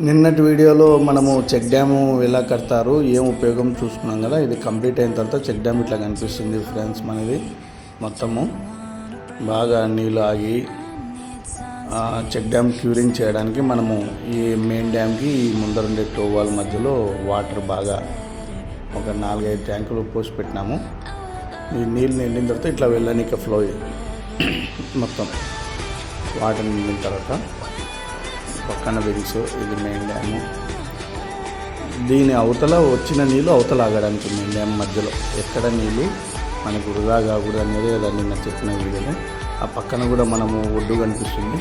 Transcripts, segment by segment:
నిన్నటి వీడియోలో మనము చెక్ డ్యాము ఎలా కడతారు ఏం ఉపయోగం చూసుకున్నాం కదా. ఇది కంప్లీట్ అయిన తర్వాత చెక్ డ్యామ్ ఇట్లా కనిపిస్తుంది ఫ్రెండ్స్. మనది మొత్తము బాగా నీళ్ళు ఆగి చెక్ డ్యామ్ క్యూరింగ్ చేయడానికి మనము ఈ మెయిన్ డ్యామ్కి ఈ ముందరుండే టోవాల్ మధ్యలో వాటర్ బాగా ఒక 4-5 ట్యాంకులు పోసి పెట్టినాము. ఈ నీళ్ళు నిండిన తర్వాత ఇట్లా వెళ్ళనీక ఫ్లో మొత్తం వాటర్ నిండిన తర్వాత పక్కన వింగ్స్, ఇది మెయిన్ డ్యాము. దీని అవతల వచ్చిన నీళ్ళు అవతల ఆగడానికి మెయిన్ డ్యామ్ మధ్యలో ఎక్కడ నీళ్ళు మనకు వృధా కాకూడదు అనేది కదా నిన్న చెప్పిన వీడియోలో. ఆ పక్కన కూడా మనము ఒడ్డు కనిపిస్తుంది.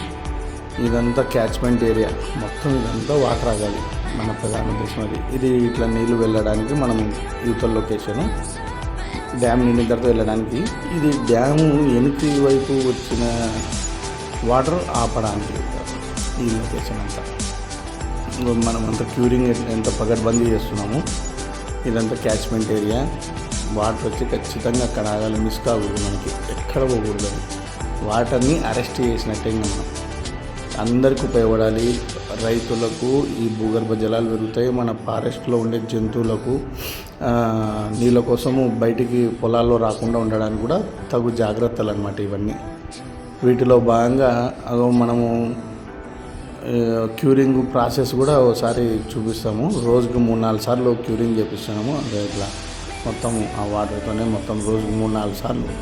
ఇదంతా క్యాచ్మెంట్ ఏరియా మొత్తం, ఇదంతా వాటర్ ఆగాలి. మన ప్రధాన ఉద్దేశం అది. ఇది ఇట్లా నీళ్ళు వెళ్ళడానికి మనం యూతల లొకేషను డ్యామ్ నిండిన తర్వాత వెళ్ళడానికి. ఇది డ్యాము వెనుక వైపు వచ్చిన వాటర్ ఆపడానికి ఈ లొకేషన్ అంతా. మనం అంతా క్యూరింగ్ ఎంత పగడ్బందీ చేస్తున్నాము. ఇదంతా క్యాచ్మెంట్ ఏరియా. వాటర్ వచ్చి ఖచ్చితంగా అక్కడ ఆగాలి, మిస్ కాకూడదు, మనకి ఎక్కడ పోకూడదు. వాటర్ని అరెస్ట్ చేసినట్టే మనం అందరికీ ఉపయోగపడాలి. రైతులకు ఈ భూగర్భ జలాలు పెరుగుతాయి. మన ఫారెస్ట్లో ఉండే జంతువులకు నీళ్ళ కోసము బయటికి పొలాల్లో రాకుండా ఉండడానికి కూడా తగు జాగ్రత్తలు అన్నమాట ఇవన్నీ. వీటిలో భాగంగా మనము క్యూరింగ్ ప్రాసెస్ కూడా ఒకసారి చూపిస్తాము. రోజుకి 3-4 సార్లు క్యూరింగ్ చేపిస్తున్నాము. అదే ఇట్లా మొత్తం ఆ వాటర్తోనే మొత్తం రోజుకి 3-4 సార్లు,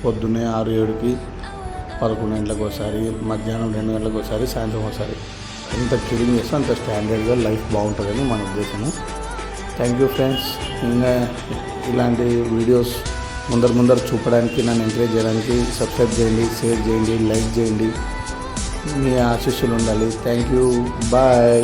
పొద్దున్నే 6-7కి, 11 గంటలకు ఒకసారి, మధ్యాహ్నం 2 గంటలకు ఒకసారి, సాయంత్రం ఒకసారి. ఎంత క్యూరింగ్ చేస్తే అంత స్టాండర్డ్గా లైఫ్ బాగుంటుందని మన ఉద్దేశము. Thank you friends. ఇంకా ఇలాంటి వీడియోస్ ముందర చూపడానికి, నన్ను ఎంకరేజ్ చేయడానికి సబ్స్క్రైబ్ చేయండి, షేర్ చేయండి, లైక్ చేయండి. మీ ఆశీస్సులు ఉండాలి. Thank you. బాయ్.